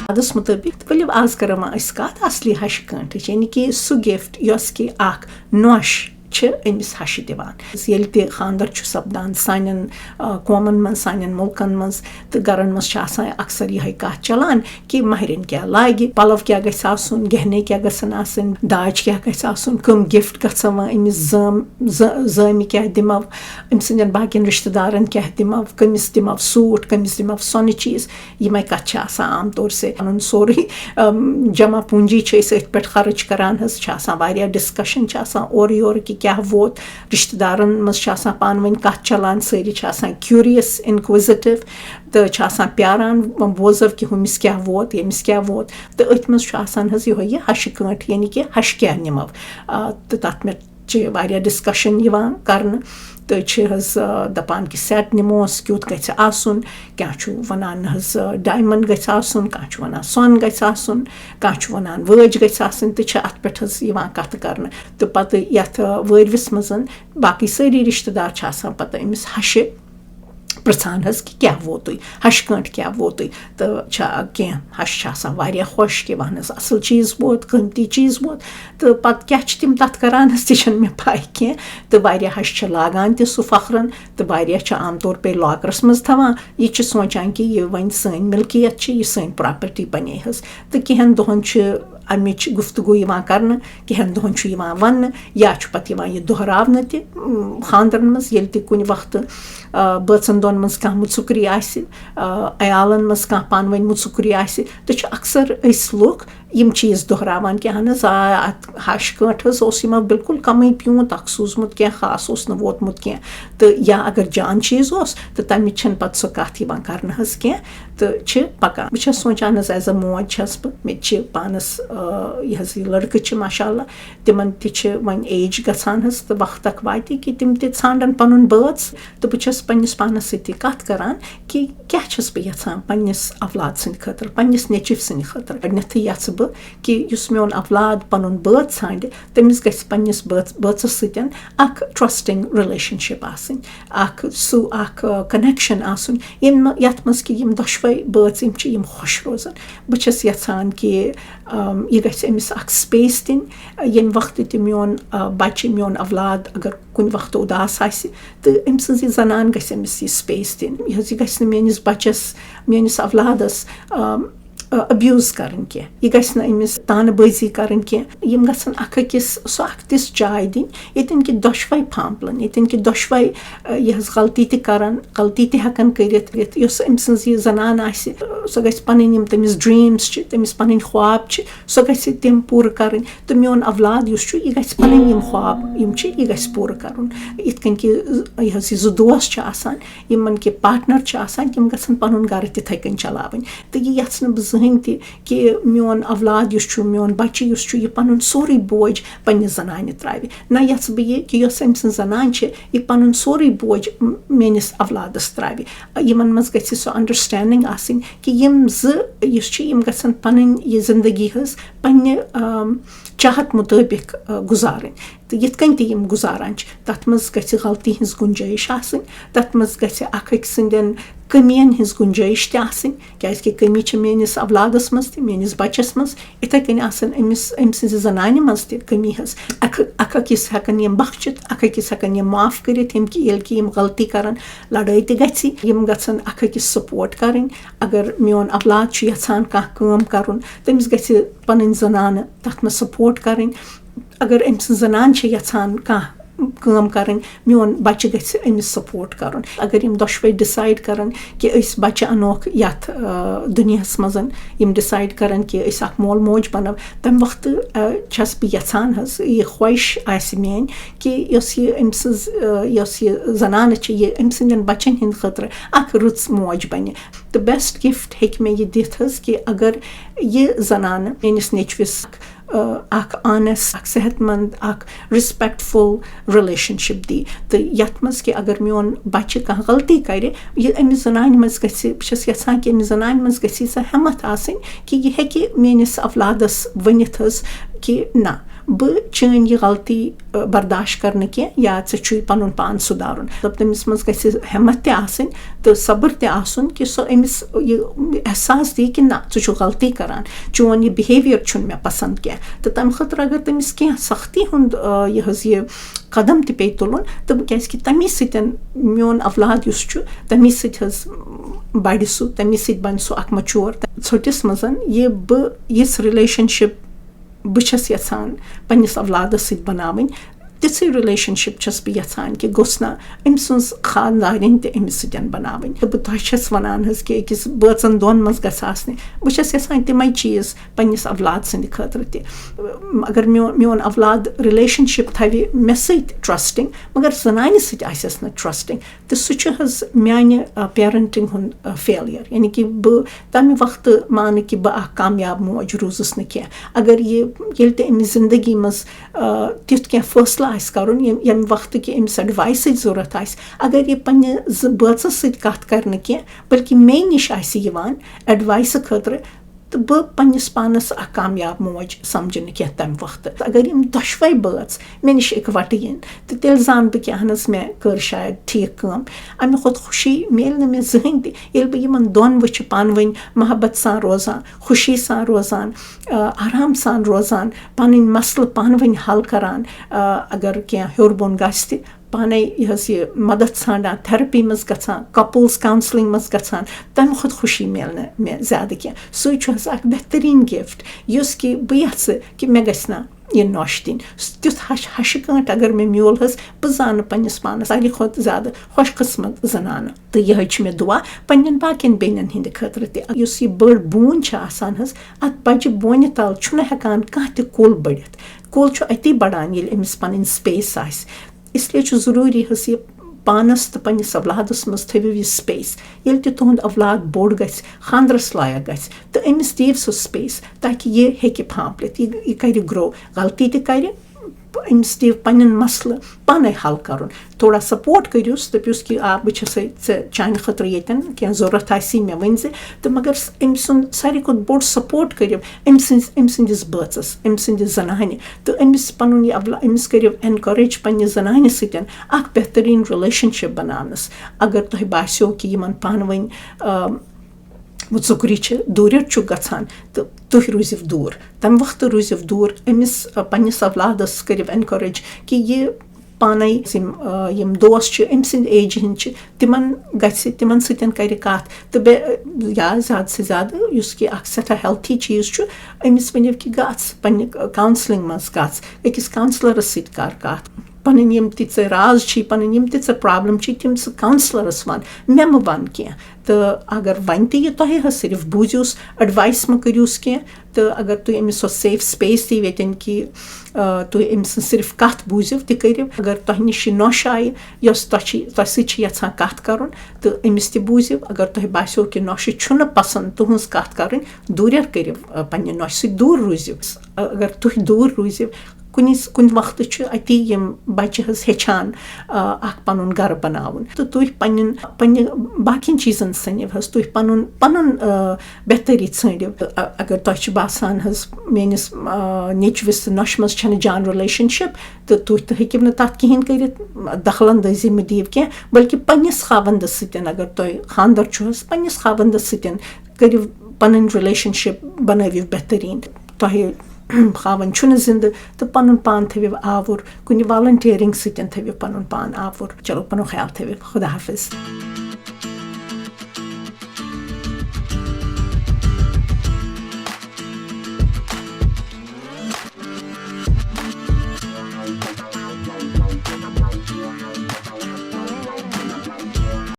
اَدس مُطٲبِق ؤلِو آز کَرو وۄنۍ أسۍ کَتھ اَصلی ہَشہِ کٲنٛٹٕچ یعنی کہِ سُہ گِفٹ یۄس کہِ اکھ نۄش چھِ أمِس ہَشہِ دِوان ییٚلہِ تہِ خانٛدر چھُ سپدان سانٮ۪ن قومن منٛز سانٮ۪ن مُلکن منٛز تہٕ گرن منٛز چھِ آسان اکثر یِہے کَتھ چلان کہِ مہرٮ۪ن کیاہ لاگہِ پَلو کیاہ گژھِ آسُن گہنے کیاہ گژھن آسٕنۍ داج کیاہ گژھِ آسُن کٕم گِفٹ گژھن وۄنۍ أمِس زٲمہِ کیاہ دِمو أمۍ سٕنٛدٮ۪ن باقین رِشتہٕ دارن کیاہ دِمو کٔمِس دِمو سوٗٹ کٔمِس دِمو سۄنہٕ چیٖز یِمے کَتھٕ چھِ آسان عام طور سے پَنُن سورُے جمع پوٗنجی چھِ أسۍ أتھۍ پٮ۪ٹھ خرٕچ کران حظ چھِ آسان واریاہ ڈِسکشن چھِ آسان اورٕ یورٕ کہِ کیاہ ووت رِشتہٕ دارن منٛز چھِ آسان پانہٕ ؤنۍ کَتھ چلان سٲری چھِ آسان کیوٗریس اِنکوِزِٹِو تہٕ چھِ آسان پیاران بوزو کہِ ہُمِس کیاہ ووت ییٚمِس کیاہ ووت تہٕ أتھۍ منٛز چھُ آسان حظ یِہوے یہِ ہَشہِ کٲنٛٹھ یعنی کہِ ہَشہِ کیاہ نِمو تہٕ تَتھ منٛز چھِ واریاہ ڈِسکشن یِوان کرنہٕ تہٕ چھِ حظ دَپان کہِ سیٹ نِموس کیُتھ گژھِ آسُن کانٛہہ چھُ وَنان حظ ڈایمنٛڈ گژھِ آسُن کانٛہہ چھُ وَنان سۄن گژھِ آسُن کانٛہہ چھُ وَنان وٲج گژھِ آسٕنۍ تہٕ چھِ اَتھ پٮ۪ٹھ حظ یِوان کَتھٕ کرنہٕ تہٕ پَتہٕ یَتھ وٲرۍوِس منٛز باقٕے سٲری رِشتہٕ دار چھِ آسان پَتہٕ أمِس ہَشہِ پرٛژھان حظ کہِ کیاہ ووتُے ہَشہِ کٲنٛٹھ کیاہ ووتُے تہٕ چھا کینٛہہ ہَش چھِ آسان واریاہ خۄش کہِ وَن حظ اَصٕل چیٖز ووت قۭمتی چیٖز ووت تہٕ پَتہٕ کیاہ چھِ تِم تَتھ کران حظ تہِ چھَنہٕ مےٚ پاے کینٛہہ تہٕ واریاہ ہَش چھِ لاگان تہِ سُہ فخرن تہٕ واریاہ چھِ عام طور پے لاکرَس منٛز تھاوان یہِ چھِ سونٛچان کہِ یہِ وۄنۍ سٲنۍ مِلکِیت چھِ یہِ سٲنۍ پراپرٹی بَنے حظ تہٕ کینٛہَن دۄہَن چھِ اَمِچ گُفتگوٗ یِوان کرنہٕ کینٛہَن دۄہَن چھُ یِوان وَننہٕ یا چھُ پَتہٕ یِوان یہِ دۄہراونہٕ تہِ خانٛدرَن منٛز ییٚلہِ تہِ کُنہِ وقتہٕ بٲژَن دۄن منٛز کانٛہہ مُژُکری آسہِ عیالَن منٛز کانٛہہ پانہٕ ؤنۍ مُژُکری آسہِ تہٕ چھُ اَکثر أسۍ لُکھ یِم چیٖز دۄہراوان کہِ اہن حظ اَتھ ہَشہِ کٲنٛٹھ حظ اوس یِمو بِلکُل کَمٕے پیوٗنٛت اکھ سوٗزمُت کینٛہہ خاص اوس نہٕ ووتمُت کینٛہہ تہٕ یا اگر جان چیٖز اوس تہٕ تَمِچ چھَنہٕ پَتہٕ سۄ کَتھ یِوان کرنہٕ حظ کینٛہہ تہٕ چھِ پَکان بہٕ چھَس سونٛچان حظ ایز اےٚ موج چھَس بہٕ مےٚ تہِ چھِ پانَس یہِ حظ یہِ لٔڑکہٕ چھِ ماشاء اللہ تِمن تہِ چھِ وۄنۍ ایج گژھان حظ تہٕ وقت اکھ واتہِ کہِ تِم تہِ ژھانڈن پَنُن بٲژ تہٕ بہٕ چھَس پنٕنِس پانَس سۭتۍ تہِ کَتھ کران کہِ کیاہ چھَس بہٕ یَژھان پنٕنِس اولاد سٕنٛدِ خٲطرٕ پنٕنِس نیٚچِو سٕنٛدِ خٲطرٕ گۄڈٕنیٚتھٕے یَژھٕ بہٕ کہِ یُس میون اولاد پَنُن بٲژ ژھانڈِ تٔمِس گژھِ پنٕنِس بٲژَس سۭتۍ اکھ ٹرٛسٹِنٛگ رِلیشَنشِپ آسٕنۍ اکھ سُہ اکھ کَنیکشن آسُن یَتھ منٛز کہِ یِم دۄشوَے بٲژ یِم چھِ یِم خۄش روزان بہٕ چھَس یَژھان کہِ یہِ گژھِ أمِس اکھ سپیس دِنۍ ییٚمہِ وقتہٕ تہِ میون بَچہِ میون اولاد اگر کُنہِ وقتہٕ اُداس آسہِ تہٕ أمۍ سٕنٛز یہِ زنان گژھِ أمِس یہِ سپیس دِنۍ یہِ حظ یہِ گژھِ نہٕ میٲنِس بَچَس میٲنِس اولادَس ابیوٗز کَرٕنۍ کینٛہہ یہِ گژھِ نہٕ أمِس تانہٕ بٲزی کَرٕنۍ کینٛہہ یِم گژھن اکھ أکِس سۄ اکھ تِژھ چاے دِنۍ ییٚتٮ۪ن کہِ دۄشوَے پھامپلن ییٚتٮ۪ن کہِ دۄشوَے یہِ حظ غلطی تہِ کرن غلطی تہِ ہٮ۪کن کٔرِتھ یۄس أمۍ سٕنٛز یہِ زنان آسہِ سۄ گژھِ پَنٕنۍ یِم تٔمِس ڈریٖمٕز چھِ تٔمِس پَنٕنۍ خواب چھِ سۄ گژھِ تِم پوٗرٕ کَرٕنۍ تہٕ میون اولاد یُس چھُ یہِ گژھِ پَنٕنۍ یِم خواب یِم چھِ یہِ گژھِ پوٗرٕ کَرُن یِتھ کٔنۍ کہِ یہِ حظ یہِ زٕ دوس چھِ آسان یِمن کہِ پاٹنر چھِ آسان تِم گژھن پَنُن گرٕ تِتھٕے کٔنۍ چلاوٕنۍ تہٕ یہِ یَژھٕ نہٕ بہٕ زٕہٕنۍ تہِ کہِ میون اولاد یُس چھُ میون بَچہِ یُس چھُ یہِ پَنُن سورُے بوج پنٛنہِ زنانہِ ترٛاوِ نہ یَژھٕ بہٕ یہِ کہِ یۄس أمۍ سٕنٛز زنان چھِ یہِ پَنُن سورُے بوج میٲنِس اولادَس ترٛاوِ یِمن منٛز گژھِ سۄ انڈرسٹینڈِنٛگ آسٕنۍ کہِ یِم زٕ یُس چھِ یِم گژھن پَنٕنۍ یہِ زندگی حظ پنٛنہِ چاہت مُطٲبِق گُزارٕنۍ تہٕ یِتھ کٔنۍ تہِ یِم گُزاران چھِ تَتھ منٛز گژھِ غلطی ہِنٛز گُنجٲیِش آسٕنۍ تَتھ منٛز گژھِ اکھ أکۍ سٕنٛدٮ۪ن کٔمِیَن ہِنٛز گُنجٲیِش تہِ آسٕنۍ کیٛازِکہِ کٔمی چھِ میٲنِس اولادَس منٛز تہِ میٲنِس بَچَس منٛز یِتھَے کٔنۍ آسَن أمۍ سٕنٛزِ زنانہِ منٛز تہِ کٔمی حظ اکھ أکِس ہٮ۪کَن یِم بخچِتھ اکھ أکِس ہٮ۪کَن یِم معاف کٔرِتھ ییٚلہِ کہِ یِم غلطی کَرَن لڑٲے تہِ گژھِ یِم گژھن اکھ أکِس سپوٹ کَرٕنۍ اگر میون اولاد چھُ یَژھان کانٛہہ کٲم کَرُن تٔمِس گژھِ پَنٕنۍ زنانہٕ تَتھ منٛز سپوٹ کَرٕنۍ اگر أمۍ سٕنٛز زنان چھِ یَژھان کانٛہہ کٲم کَرٕنۍ میون بَچہِ گژھِ أمِس سپوٹ کَرُن اگر یِم دۄشوَے ڈِسایڈ کَرَن کہِ أسۍ بَچہِ اَنوکھ یَتھ دُنیاہَس منٛز یِم ڈِسایڈ کَرَن کہِ أسۍ اَکھ مول موج بَنو تَمہِ وقتہٕ چھَس بہٕ یَژھان حظ یہِ خواہِش آسہِ میٛٲنۍ کہِ یۄس یہِ أمۍ سٕنٛز یۄس یہِ زنانہٕ چھِ یہِ أمۍ سٕنٛدٮ۪ن بَچَن ہِنٛدِ خٲطرٕ اَکھ رٕژ موج بَنہِ تہٕ بیسٹ گِفٹ ہیٚکہِ مےٚ یہِ دِتھ حظ کہِ اگر یہِ زنانہٕ میٛٲنِس نیٚچوِس اکھ آنٮ۪سٹ اکھ صحت منٛد اکھ رِسپیکٹفُل رِلیشَنشِپ دی تہٕ یَتھ منٛز کہِ اگر میون بَچہِ کانٛہہ غلطی کَرِ یہِ أمِس زنانہِ منٛز گژھِ بہٕ چھَس یَژھان کہِ أمِس زنانہِ منٛز گژھِ سۄ ہٮ۪مت آسٕنۍ کہِ یہِ ہیٚکہِ میٲنِس اولادَس ؤنِتھ حظ کہِ نہ بہٕ چٲنۍ یہِ غلطی برداشت کرنہٕ کینٛہہ یا ژےٚ چھُے پَنُن پان سُدھارُن تٔمِس منٛز گژھِ ہٮ۪مت تہِ آسٕنۍ تہٕ صبر تہِ آسُن کہِ سۄ أمِس یہِ احساس دی کہِ نہ ژٕ چھُکھ غلطی کران چون یہِ بِہیویَر چھُنہٕ مےٚ پسنٛد کینٛہہ تہٕ تَمہِ خٲطرٕ اگر تٔمِس کینٛہہ سختی ہُنٛد یہِ حظ یہِ قدم تہِ پیٚیہِ تُلُن تہٕ کیٛازِکہِ تَمی سۭتۍ میون اولاد یُس چھُ تَمی سۭتۍ حظ بَڑِ سُہ تَمی سۭتۍ بَنہِ سُہ اکھ مچور ژھوٚٹِس منٛز یہِ بہٕ یِژھ رِلیشَنشِپ بہٕ چھَس یَژھان پنٛنِس اولادَس سۭتۍ بَناوٕنۍ تِژھٕے رِلیشَنشِپ چھَس بہٕ یَژھان کہِ گوٚژھ نہ أمۍ سٕنٛز خاندارِنۍ تہِ أمِس سۭتۍ بَناوٕنۍ تہٕ بہٕ تۄہہِ چھَس وَنان حظ کہِ أکِس بٲژَن دۄن منٛز گژھِ آسنہِ بہٕ چھَس یَژھان تِمَے چیٖز پنٛنِس اولاد سٕنٛدِ خٲطرٕ تہِ اگر میون اولاد رِلیشَنشِپ تھاوِ مےٚ سۭتۍ ٹرٛسٹِنٛگ مگر زَنانہِ سۭتۍ آسٮ۪س نہٕ ٹرٛسٹِنٛگ تہٕ سُہ چھُ حظ میٛانہِ پیرَنٹِنٛگ ہُنٛد فیلیر یعنی کہِ بہٕ تَمہِ وقتہٕ مانہٕ کہِ بہٕ اکھ کامیاب موج روٗزٕس نہٕ کینٛہہ اگر ییٚلہِ تہِ أمِس زِندگی منٛز تیُتھ کینٛہہ فٲصلہٕ آسہِ کَرُن ییٚمہِ وقتہٕ کہِ أمِس اٮ۪ڈوایسٕچ ضوٚرَتھ آسہِ اگر یہِ پنٛنہِ بٲژَس سۭتۍ کَتھ کَرِ نہٕ کینٛہہ بٔلکہِ مے نِش آسہِ یِوان اٮ۪ڈوایسہٕ خٲطرٕ تہٕ بہٕ پنٛنِس پانَس اکھ کامیاب موج سَمجھٕ نہٕ کینٛہہ تَمہِ وقتہٕ تہٕ اگر یِم دۄشوَے بٲژ مےٚ نِش اِکوَٹہٕ یِن تہٕ تیٚلہِ زانہٕ بہٕ کہِ اہن حظ مےٚ کٔر شاید ٹھیٖک کٲم اَمہِ کھۄتہٕ خوشی میلہِ نہٕ مےٚ زٕہٕنۍ تہِ ییٚلہِ بہٕ یِمَن دۄن وٕچھِ پانہٕ ؤنۍ محبت سان روزان خوشی سان روزان آرام سان روزان پَنٕنۍ مَسلہٕ پانہٕ ؤنۍ حل کَران اگر کینٛہہ ہیوٚر بۄن گژھِ تہِ پانَے یہِ حظ یہِ مدد ژھانڈان تھٮ۪رپی منٛز گژھان کپٕلز کاوسلِنٛگ منٛز گژھان تَمہِ کھۄتہٕ خوشی میلہِ نہٕ مےٚ زیادٕ کینٛہہ سُے چھُ حظ اکھ بہتریٖن گِفٹ یُس کہِ بہٕ یَژھٕ کہِ مےٚ گژھِ نہ یہِ نۄش دِنۍ تیُتھ ہَشہِ کٲنٛٹھ اگر مےٚ میوٗل حظ بہٕ زانہٕ پنٛنِس پانَس ساروی کھۄتہٕ زیادٕ خۄش قٕسمت زنانہٕ تہٕ یِہوٚے چھِ مےٚ دُعا پنٛنٮ۪ن باقٕیَن بیٚنٮ۪ن ہِنٛدِ خٲطرٕ تہِ یُس یہِ بٔڑ بوٗنۍ چھِ آسان حظ اَتھ بَجہِ بونہِ تَل چھُنہٕ ہٮ۪کان کانٛہہ تہِ کُل بٔڑِتھ کُل چھُ أتی بَڑان ییٚلہِ أمِس پَنٕنۍ سپیس آسہِ اِسلیے چھُ ضروٗری حظ یہِ پانَس تہٕ پنٛنِس اولادَس منٛز تھٲوِو یہِ سپیس ییٚلہِ تہِ تُہُنٛد اولاد بوٚڑ گژھِ خاندرَس لایق گژھِ تہٕ أمِس دِیِو سُہ سپیس تاکہِ یہِ ہیٚکہِ پھامپلِتھ یہِ کَرِ گرٛو غلطی تہِ کَرِ أمِس دِیِو پنٛنٮ۪ن مَسلہٕ پانَے حل کَرُن تھوڑا سپوٹ کٔرِوُس دٔپِوُس کہِ بہٕ چھَسَے ژےٚ چانہِ خٲطرٕ ییٚتٮ۪ن کینٛہہ ضوٚرَتھ آسی مےٚ ؤنۍزِ تہٕ مگر أمۍ سُنٛد ساروی کھۄتہٕ بوٚڑ سپوٹ کٔرِو أمۍ سٕنٛدِس بٲژَس أمۍ سٕنٛدِس زنانہِ تہٕ أمِس پَنُن یہِ أمِس کٔرِو اٮ۪نکوریج پنٛنہِ زنانہِ سۭتۍ اکھ بہتریٖن رِلیشَنشِپ بَناونَس اگر تۄہہِ باسیو کہِ یِمَن پانہٕ ؤنۍ ژُکرِ چھِ دوٗرِتھ چھُکھ گژھان تہٕ تُہۍ روٗزِو دوٗر تَمہِ وقتہٕ روٗزِو دوٗر أمِس پنٛنِس اولادَس کٔرِو اٮ۪نکوریج کہِ یہِ پانَے یِم دوس چھِ أمۍ سٕنٛدِ ایجہِ ہِنٛدۍ چھِ تِمَن گژھِ تِمَن سۭتۍ کَرِ کَتھ تہٕ بیٚیہِ یا زیادٕ سے زیادٕ یُس کہِ اکھ سٮ۪ٹھاہ ہٮ۪لتھی چیٖز چھُ أمِس ؤنِو کہِ گژھ پنٛنہِ کاوسلِنٛگ منٛز گژھ أکِس کاوسلَرَس سۭتۍ کَر کَتھ پَنٕنۍ یِم تہِ ژےٚ راز چھی پَنٕنۍ یِم تہِ ژےٚ پرٛابلِم چھی تِم ژٕ کاوسلَرَس وَن مےٚ مہٕ وَن کینٛہہ تہٕ اگر وَنہِ تہِ یہِ تۄہہِ حظ صرف بوٗزِوُس اٮ۪ڈوایس مہٕ کٔرِوُس کینٛہہ تہٕ اگر تُہۍ أمِس سۄ سیف سپیس دِیِو ییٚتٮ۪ن کہِ تُہۍ أمۍ سٕنٛز صرف کَتھ بوٗزِو تہِ کٔرِو اگر تۄہہِ نِش یہِ نۄش آیہِ یۄس تۄہہِ سۭتۍ چھِ یَژھان کَتھ کَرُن تہٕ أمِس تہِ بوٗزِو اگر تۄہہِ باسیو کہِ نۄشہِ چھُنہٕ پَسنٛد تُہٕنٛز کَتھ کَرٕنۍ دوٗرٮ۪ر کٔرِو پنٛنہِ نۄشہِ سۭتۍ دوٗر روٗزِو اگر تُہۍ دوٗر روٗزِو کُنہِ وقتہٕ چھُ أتی یِم بَچہِ حظ ہیٚچھان اکھ پَنُن گَرٕ بَناوُن تہٕ تُہۍ پنٛنہِ باقیَن چیٖزَن ژھٕنِو حظ تُہۍ پَنُن بہتری ژھٲنٛڈِو اگر تۄہہِ چھُ باسان حظ میٲنِس نیٚچوِس تہٕ نۄشہِ منٛز چھَنہٕ جان رِلیشَنشِپ تہٕ تُہۍ تہِ ہیٚکِو نہٕ تَتھ کِہیٖنۍ کٔرِتھ دخل اندٲزی مہٕ دِیِو کینٛہہ بٔلکہِ پنٛنِس خاوَندَس سۭتۍ اگر تۄہہِ خاندَر چھُ حظ پنٛنِس خاوَندَس سۭتۍ کٔرِو پَنٕنۍ رِلیشَنشِپ بَنٲوِو بہتریٖن تۄہہِ خاوَنٛد چھُنہٕ زِندٕ تہٕ پَنُن پان تھٲوِو آوُر کُنہِ والنٹِیَرِنٛگ سۭتۍ تھٲوِو پَنُن پان آوُر چلو پَنُن خیال تھٲوِو خۄدا حافِظ